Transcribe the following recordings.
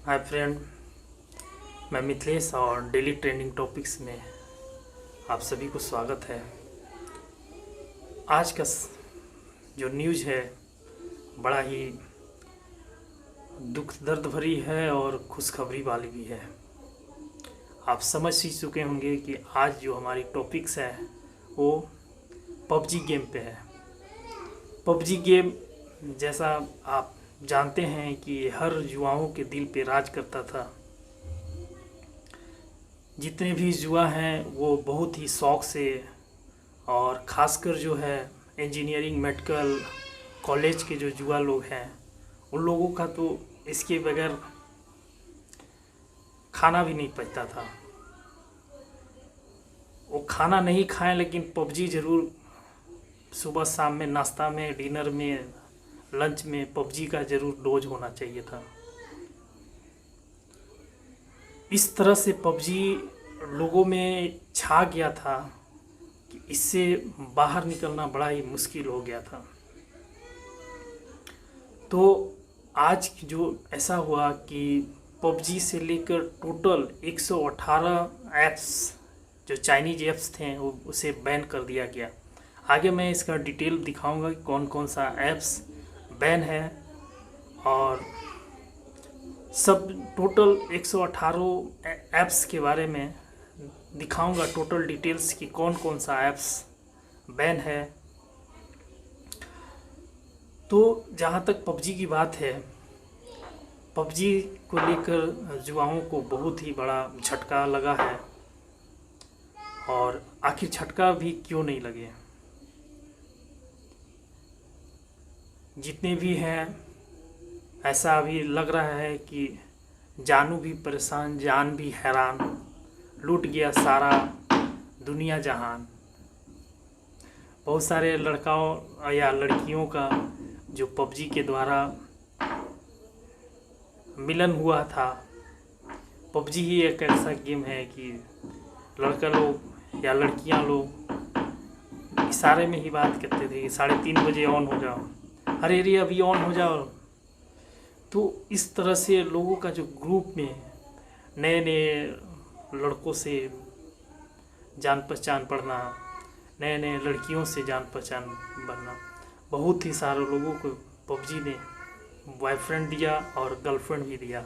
Hi friend, मैं मिथिलेश और daily trending topics में आप सभी को स्वागत है। आज का जो न्यूज़ है बड़ा ही दुख दर्द भरी है और खुशखबरी वाली भी है। आप समझ ही चुके होंगे कि आज जो हमारी टॉपिक्स है वो पबजी गेम पे है। पबजी गेम जैसा आप जानते हैं कि हर युवाओं के दिल पे राज करता था। जितने भी युवा हैं वो बहुत ही शौक़ से और ख़ासकर जो है इंजीनियरिंग मेडिकल कॉलेज के जो युवा लोग हैं उन लोगों का तो इसके बगैर खाना भी नहीं पचता था। वो खाना नहीं खाएं लेकिन पबजी ज़रूर सुबह शाम में नाश्ता में डिनर में लंच में पबजी का ज़रूर डोज होना चाहिए था। इस तरह से पबजी लोगों में छा गया था कि इससे बाहर निकलना बड़ा ही मुश्किल हो गया था। तो आज जो ऐसा हुआ कि पबजी से लेकर टोटल 118 ऐप्स जो चाइनीज ऐप्स थे वो उसे बैन कर दिया गया। आगे मैं इसका डिटेल दिखाऊंगा कि कौन कौन सा ऐप्स बैन है और सब टोटल 118 ऐप्स के बारे में दिखाऊंगा टोटल डिटेल्स कि कौन कौन सा ऐप्स बैन है। तो जहाँ तक पबजी की बात है, पबजी को लेकर युवाओं को बहुत ही बड़ा झटका लगा है। और आखिर झटका भी क्यों नहीं लगे, जितने भी हैं ऐसा अभी लग रहा है कि जानू भी परेशान जान भी हैरान, लूट गया सारा दुनिया जहान। बहुत सारे लड़काओं या लड़कियों का जो पबजी के द्वारा मिलन हुआ था। पबजी ही एक ऐसा गेम है कि लड़का लोग या लड़कियां लोग इशारे में ही बात करते थे कि 3:30 बजे ऑन हो जाओ, अरे रे अभी ऑन हो जाओ। तो इस तरह से लोगों का जो ग्रुप में नए नए लड़कों से जान पहचान पड़ना, नए नए लड़कियों से जान पहचान बनना, बहुत ही सारे लोगों को पबजी ने बॉयफ्रेंड दिया और गर्लफ्रेंड भी दिया।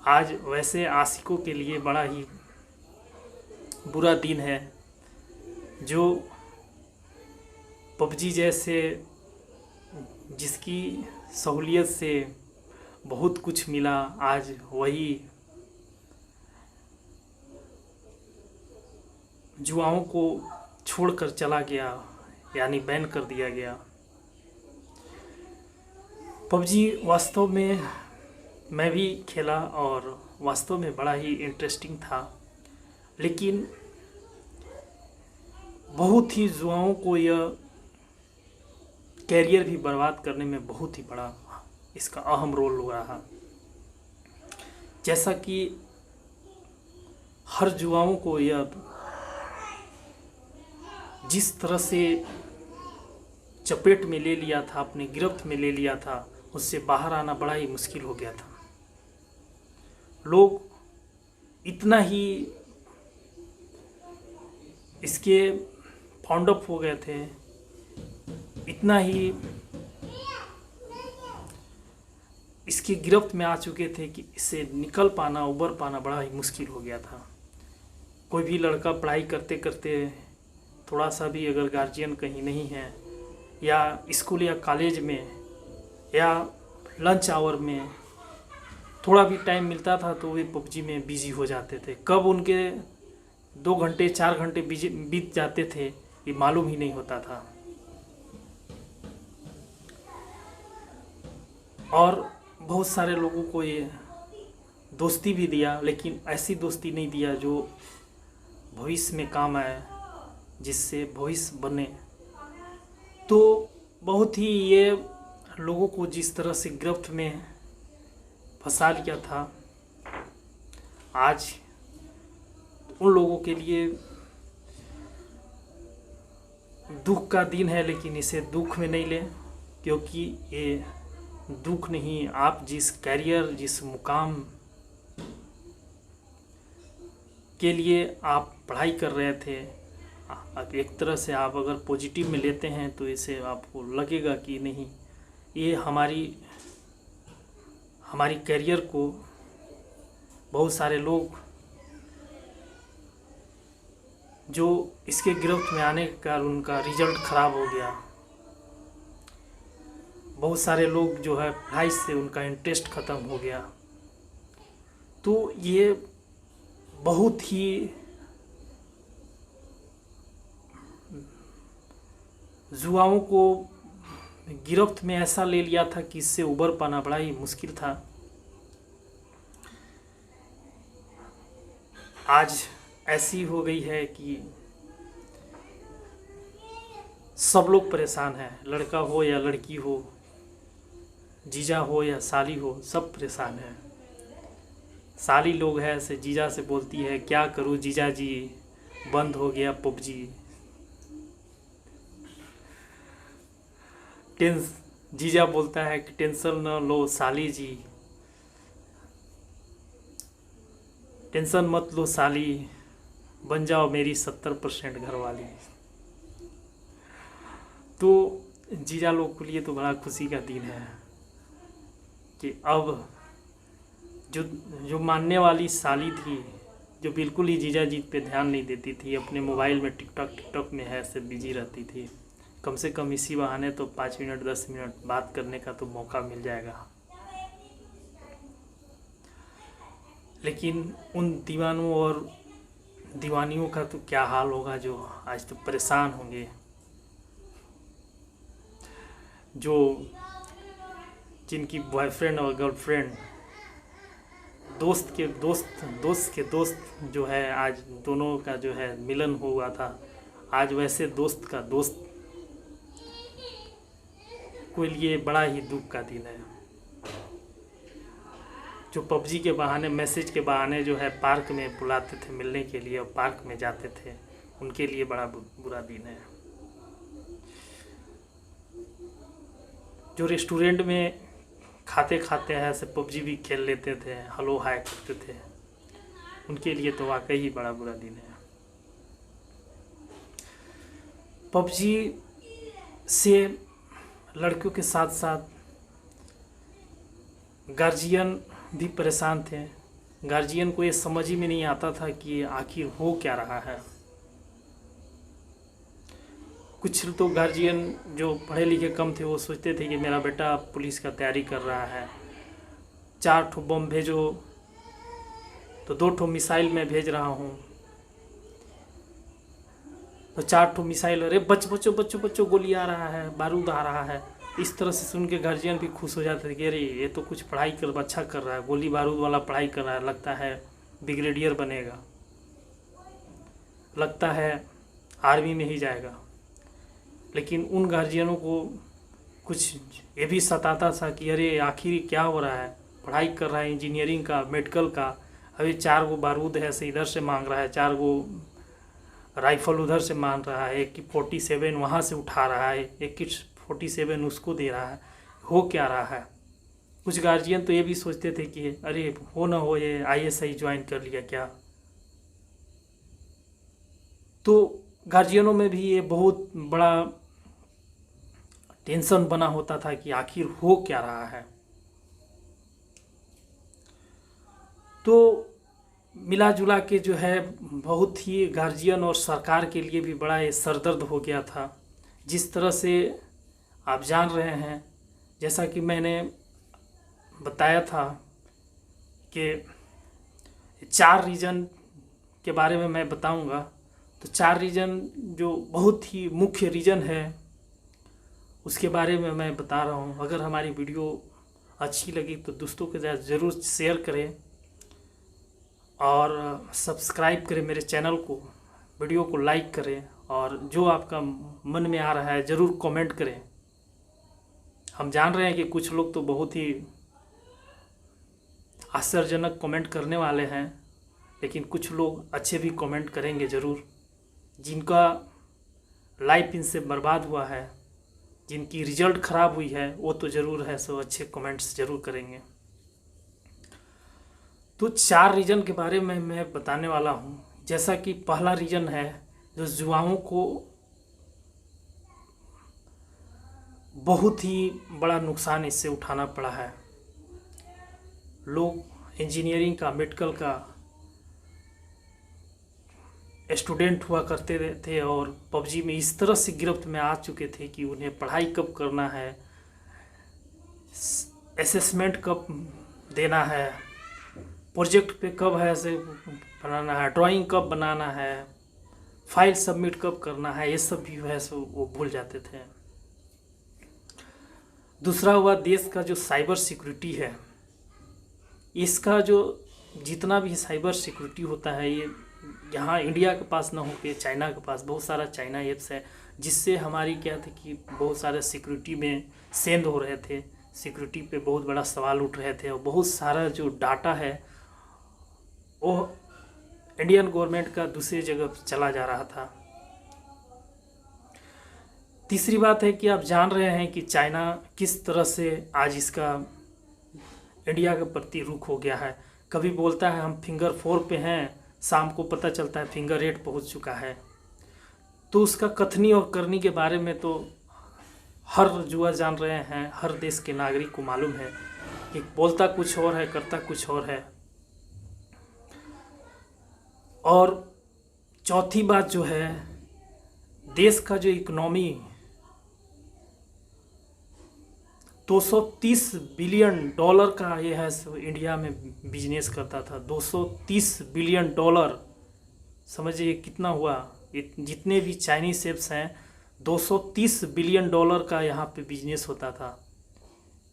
आज वैसे आशिकों के लिए बड़ा ही बुरा दिन है जो पबजी जैसे जिसकी सहूलियत से बहुत कुछ मिला, आज वही युवाओं को छोड़कर चला गया, यानी बैन कर दिया गया। पबजी वास्तव में मैं भी खेला और वास्तव में बड़ा ही इंटरेस्टिंग था, लेकिन बहुत ही युवाओं को यह कैरियर भी बर्बाद करने में बहुत ही बड़ा इसका अहम रोल हो रहा। जैसा कि हर युवाओं को यह जिस तरह से चपेट में ले लिया था, अपने गिरफ्त में ले लिया था, उससे बाहर आना बड़ा ही मुश्किल हो गया था। लोग इतना ही इसके फाउंड अप हो गए थे, इतना ही इसकी गिरफ्त में आ चुके थे कि इससे निकल पाना, उबर पाना बड़ा ही मुश्किल हो गया था। कोई भी लड़का पढ़ाई करते करते थोड़ा सा भी अगर गार्जियन कहीं नहीं है या स्कूल या कॉलेज में या लंच आवर में थोड़ा भी टाइम मिलता था तो वे पबजी में बिजी हो जाते थे। कब उनके 2 घंटे 4 घंटे बीत जाते थे ये मालूम ही नहीं होता था। और बहुत सारे लोगों को ये दोस्ती भी दिया, लेकिन ऐसी दोस्ती नहीं दिया जो भविष्य में काम आए, जिससे भविष्य बने। तो बहुत ही ये लोगों को जिस तरह से गिरफ्त में फंसा लिया था, आज उन लोगों के लिए दुख का दिन है, लेकिन इसे दुख में नहीं लें, क्योंकि ये दुख नहीं, आप जिस कैरियर, जिस मुकाम के लिए आप पढ़ाई कर रहे थे, आप एक तरह से आप अगर पॉजिटिव में लेते हैं तो इसे आपको लगेगा कि नहीं, ये हमारी कैरियर को बहुत सारे लोग जो इसके गिरफ्त में आने के कारण उनका रिजल्ट ख़राब हो गया, बहुत सारे लोग जो है पढ़ाई से उनका इंटरेस्ट ख़त्म हो गया। तो ये बहुत ही युवाओं को गिरफ्त में ऐसा ले लिया था कि इससे उबर पाना बड़ा ही मुश्किल था। आज ऐसी हो गई है कि सब लोग परेशान हैं, लड़का हो या लड़की हो, जीजा हो या साली हो, सब परेशान हैं। साली लोग हैं से जीजा से बोलती है, क्या करूं जीजा जी, बंद हो गया पबजी। जीजा बोलता है कि टेंशन न लो साली जी, टेंशन मत लो साली, बन जाओ मेरी 70% घरवाली। तो जीजा लोग के लिए तो बड़ा खुशी का दिन है कि अब जो मानने वाली साली थी, जो बिल्कुल ही जीजा जी पे ध्यान नहीं देती थी, अपने मोबाइल में टिकटॉक में है से बिजी रहती थी, कम से कम इसी बहाने तो 5 मिनट 10 मिनट बात करने का तो मौका मिल जाएगा। लेकिन उन दीवानों और दीवानियों का तो क्या हाल होगा जो आज तो परेशान होंगे, जो जिनकी बॉयफ्रेंड और गर्लफ्रेंड, दोस्त के दोस्त जो है, आज दोनों का जो है मिलन हुआ था, आज वैसे दोस्त का दोस्त के लिए बड़ा ही दुख का दिन है। जो पबजी के बहाने, मैसेज के बहाने जो है पार्क में बुलाते थे मिलने के लिए और पार्क में जाते थे, उनके लिए बड़ा बुरा दिन है। जो रेस्टोरेंट में खाते खाते हैं ऐसे पबजी भी खेल लेते थे, हेलो हाय करते थे, उनके लिए तो वाकई ही बड़ा बुरा दिन है। पबजी से लड़कियों के साथ साथ गार्जियन भी परेशान थे। गार्जियन को ये समझ ही में नहीं आता था कि आखिर हो क्या रहा है। कुछ तो गार्जियन जो पढ़े लिखे कम थे वो सोचते थे कि मेरा बेटा पुलिस का तैयारी कर रहा है, 4 ठो बम भेजो तो 2 ठो मिसाइल मैं भेज रहा हूँ, तो 4 ठो मिसाइल, अरे बच्चों गोली आ रहा है, बारूद आ रहा है। इस तरह से सुन के गार्जियन भी खुश हो जाते थे कि अरे ये तो कुछ पढ़ाई कर अच्छा कर रहा है, गोली बारूद वाला पढ़ाई कर रहा है, लगता है ब्रिगेडियर बनेगा, लगता है आर्मी में ही जाएगा। लेकिन उन गार्जियनों को कुछ ये भी सताता था कि अरे आखिर क्या हो रहा है, पढ़ाई कर रहा है इंजीनियरिंग का, मेडिकल का, अभी 4 गो बारूद है से इधर से मांग रहा है, 4 गो राइफल उधर से मांग रहा है, एक की 47 वहाँ से उठा रहा है, एक की 47 उसको दे रहा है, हो क्या रहा है। कुछ गार्जियन तो ये भी सोचते थे कि अरे हो ना हो ये ISI ज्वाइन कर लिया क्या। तो गार्जियनों में भी ये बहुत बड़ा टेंशन बना होता था कि आखिर हो क्या रहा है। तो मिला जुला के जो है बहुत ही गार्जियन और सरकार के लिए भी बड़ा ये सरदर्द हो गया था। जिस तरह से आप जान रहे हैं, जैसा कि मैंने बताया था कि 4 रीज़न के बारे में मैं बताऊंगा। तो 4 रीज़न जो बहुत ही मुख्य रीज़न है उसके बारे में मैं बता रहा हूँ। अगर हमारी वीडियो अच्छी लगी तो दोस्तों के साथ ज़रूर शेयर करें और सब्सक्राइब करें मेरे चैनल को, वीडियो को लाइक करें और जो आपका मन में आ रहा है ज़रूर कमेंट करें। हम जान रहे हैं कि कुछ लोग तो बहुत ही आश्चर्यजनक कमेंट करने वाले हैं, लेकिन कुछ लोग अच्छे भी कमेंट करेंगे ज़रूर। जिनका लाइफ इनसे बर्बाद हुआ है जिनकी रिजल्ट ख़राब हुई है वो तो ज़रूर है सो अच्छे कमेंट्स ज़रूर करेंगे। तो 4 रीज़न के बारे में मैं बताने वाला हूँ। जैसा कि पहला रीज़न है जो युवाओं को बहुत ही बड़ा नुकसान इससे उठाना पड़ा है। लोग इंजीनियरिंग का, मेडिकल का स्टूडेंट हुआ करते थे और पबजी में इस तरह से गिरफ्त में आ चुके थे कि उन्हें पढ़ाई कब करना है, असेसमेंट कब देना है, प्रोजेक्ट पे कब है से बनाना है, ड्राइंग कब बनाना है, फाइल सबमिट कब करना है, ये सब भी है सो वो भूल जाते थे। दूसरा हुआ देश का जो साइबर सिक्योरिटी है, इसका जो जितना भी साइबर सिक्योरिटी होता है ये यहाँ इंडिया के पास ना होके चाइना के पास बहुत सारा चाइना एप्स है, जिससे हमारी क्या थी कि बहुत सारे सिक्योरिटी में सेंध हो रहे थे, सिक्योरिटी पे बहुत बड़ा सवाल उठ रहे थे और बहुत सारा जो डाटा है वो इंडियन गवर्नमेंट का दूसरी जगह चला जा रहा था। तीसरी बात है कि आप जान रहे हैं कि चाइना किस तरह से आज इसका इंडिया के प्रति रुख हो गया है। कभी बोलता है हम फिंगर 4 पे हैं, शाम को पता चलता है फिंगर 8 पहुंच चुका है। तो उसका कथनी और करनी के बारे में तो हर युवा जान रहे हैं, हर देश के नागरिक को मालूम है कि बोलता कुछ और है, करता कुछ और है। और चौथी बात जो है, देश का जो इकोनॉमी 230 बिलियन डॉलर का ये है इंडिया में बिजनेस करता था। 230 बिलियन डॉलर, समझिए कितना हुआ। जितने भी चाइनीज एप्स हैं 230 बिलियन डॉलर का यहाँ पे बिजनेस होता था।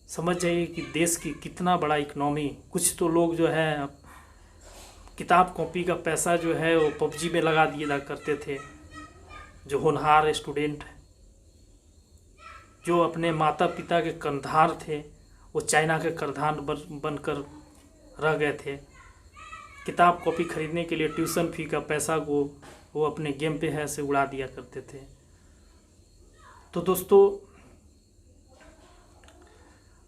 समझ जाइए कि देश की कितना बड़ा इकोनॉमी। कुछ तो लोग जो है किताब कॉपी का पैसा जो है वो पबजी में लगा दिया करते थे। जो होनहार स्टूडेंट जो अपने माता पिता के कर्णधार थे वो चाइना के कर्णधार बनकर रह गए थे। किताब कॉपी खरीदने के लिए ट्यूशन फी का पैसा को वो अपने गेम पे है से उड़ा दिया करते थे। तो दोस्तों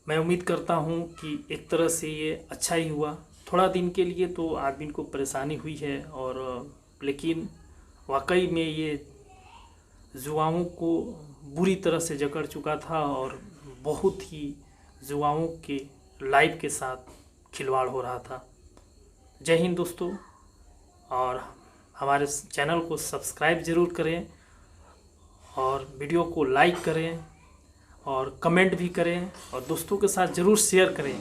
मैं उम्मीद करता हूँ कि एक तरह से ये अच्छा ही हुआ। थोड़ा दिन के लिए तो आदमी को परेशानी हुई है और लेकिन वाकई में ये युवाओं को बुरी तरह से जकड़ चुका था और बहुत ही युवाओं के लाइफ के साथ खिलवाड़ हो रहा था। जय हिंद दोस्तों, और हमारे चैनल को सब्सक्राइब ज़रूर करें और वीडियो को लाइक करें और कमेंट भी करें और दोस्तों के साथ ज़रूर शेयर करें।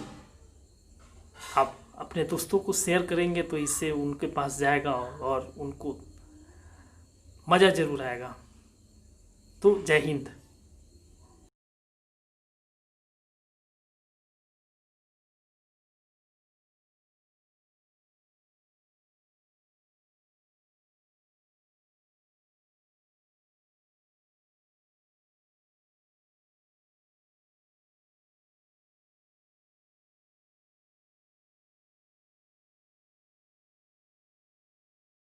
आप अपने दोस्तों को शेयर करेंगे तो इससे उनके पास जाएगा और उनको मज़ा ज़रूर आएगा। तो जय हिंद।